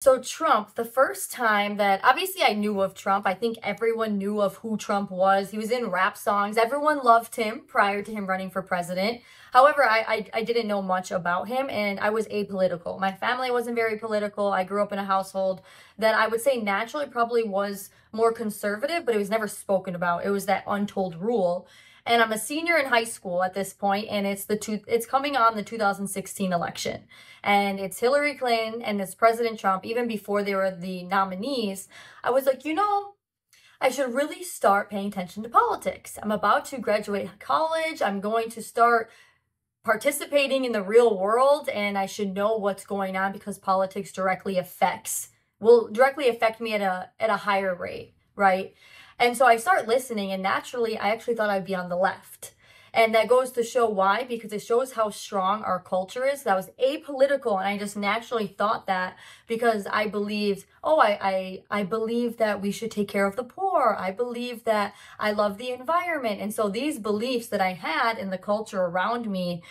So Trump, the first time that obviously I knew of Trump, I think everyone knew of who Trump was. He was in rap songs. Everyone loved him prior to him running for president. However, I didn't know much about him and I was apolitical. My family wasn't very political. I grew up in a household that I would say naturally probably was more conservative, but it was never spoken about. It was that untold rule. And I'm a senior in high school at this point, and it's coming on the 2016 election. And it's Hillary Clinton and it's President Trump, even before they were the nominees. I was like, I should really start paying attention to politics. I'm about to graduate college. I'm going to start participating in the real world, and I should know what's going on because politics will directly affect me at a higher rate, right? And so I start listening, and naturally, I actually thought I'd be on the left. And that goes to show why, because it shows how strong our culture is. That was apolitical, and I just naturally thought that because I believed, I believe that we should take care of the poor. I believe that I love the environment. And so these beliefs that I had in the culture around me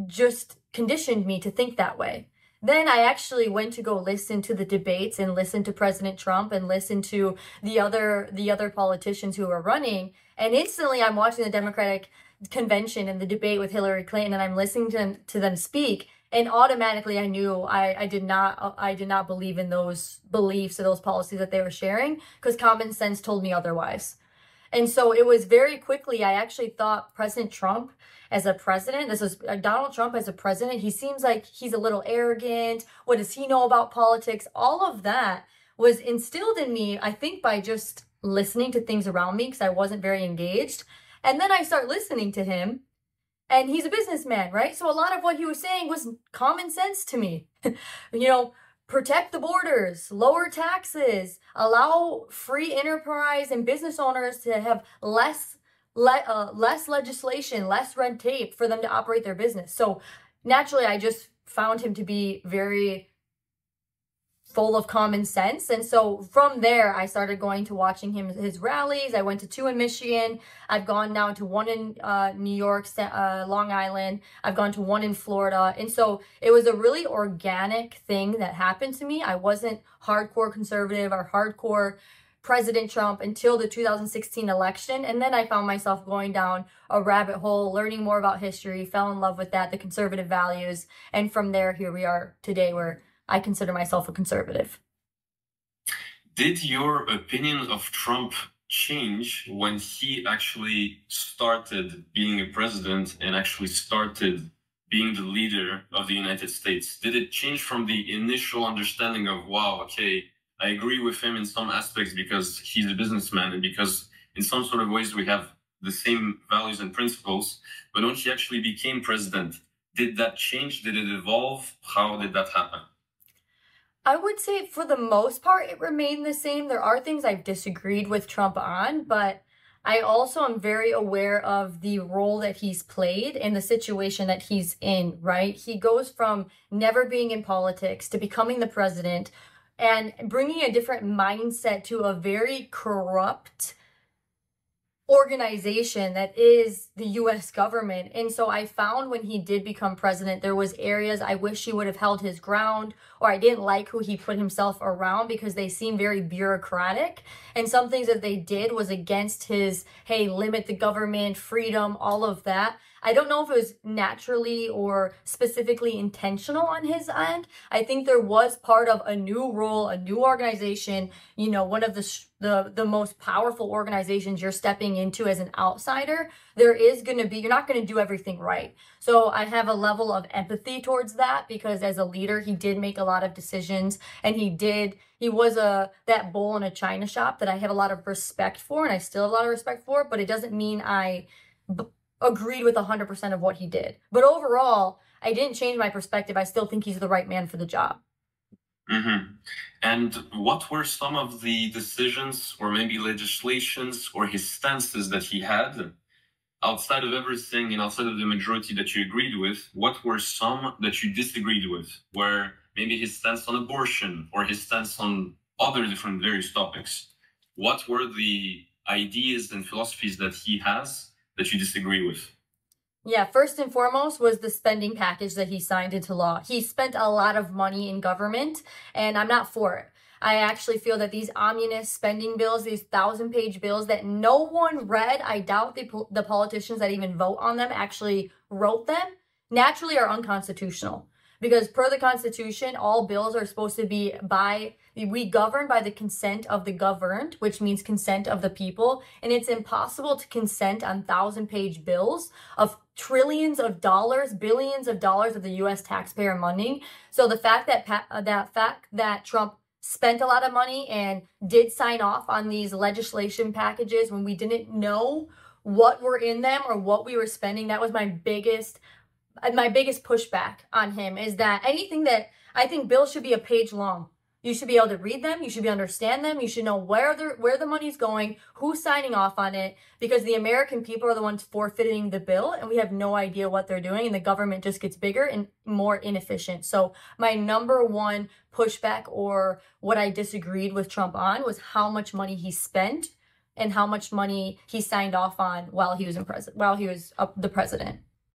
just conditioned me to think that way. Then I actually went to go listen to the debates and listen to President Trump and listen to the other politicians who were running. And instantly I'm watching the Democratic convention and the debate with Hillary Clinton, and I'm listening to them speak. And automatically I knew I did not believe in those beliefs or those policies that they were sharing, because common sense told me otherwise. And so it was very quickly, I actually thought President Trump as a president, this is Donald Trump as a president, he seems like he's a little arrogant. What does he know about politics? All of that was instilled in me, I think, by just listening to things around me because I wasn't very engaged. And then I start listening to him, and he's a businessman, right? So a lot of what he was saying was common sense to me. Protect the borders, lower taxes, allow free enterprise and business owners to have less legislation, less red tape for them to operate their business. So naturally, I just found him to be very full of common sense. And so from there, I started going to watching his rallies. I went to 2 in Michigan. I've gone now to 1 in New York, Long Island. I've gone to 1 in Florida. And so it was a really organic thing that happened to me. I wasn't hardcore conservative or hardcore President Trump until the 2016 election. And then I found myself going down a rabbit hole, learning more about history, fell in love with that, the conservative values. And from there, here we are today, where I consider myself a conservative. Did your opinion of Trump change when he actually started being a president and actually started being the leader of the United States? Did it change from the initial understanding of, wow, okay, I agree with him in some aspects because he's a businessman and because in some sort of ways we have the same values and principles, but when he actually became president, did that change? Did it evolve? How did that happen? I would say for the most part, it remained the same. There are things I've disagreed with Trump on, but I also am very aware of the role that he's played in the situation that he's in, right? He goes from never being in politics to becoming the president and bringing a different mindset to a very corrupt organization that is the US government. And so I found when he did become president, there was areas I wish he would have held his ground, or I didn't like who he put himself around because they seemed very bureaucratic. And some things that they did was against his, hey, limit the government, freedom, all of that. I don't know if it was naturally or specifically intentional on his end. I think there was part of a new role, a new organization, one of the most powerful organizations you're stepping into as an outsider. There is going to be, you're not going to do everything right. So I have a level of empathy towards that because as a leader, he did make a lot of decisions, and he was that bull in a china shop that I have a lot of respect for, and I still have a lot of respect for, but it doesn't mean I agreed with 100% of what he did. But overall, I didn't change my perspective. I still think he's the right man for the job. Mm-hmm. And what were some of the decisions or maybe legislations or his stances that he had outside of everything and outside of the majority that you agreed with? What were some that you disagreed with, where maybe his stance on abortion or his stance on other different various topics? What were the ideas and philosophies that he has that you disagree with? Yeah, first and foremost was the spending package that he signed into law. He spent a lot of money in government, and I'm not for it. I actually feel that these ominous spending bills, these 1,000-page bills that no one read, I doubt the politicians that even vote on them actually wrote them, naturally are unconstitutional. Because per the Constitution, all bills are supposed to be we govern by the consent of the governed, which means consent of the people. And it's impossible to consent on 1,000-page bills of trillions of dollars, billions of dollars of the U.S. taxpayer money. So the fact that Trump spent a lot of money and did sign off on these legislation packages when we didn't know what were in them or what we were spending, that was my biggest pushback on him, is that anything that I think bills should be a page long. You should be able to read them. You should understand them. You should know where the money's going, who's signing off on it, because the American people are the ones forfeiting the bill, and we have no idea what they're doing, and the government just gets bigger and more inefficient. So my number one pushback, or what I disagreed with Trump on, was how much money he spent and how much money he signed off on while he was the president.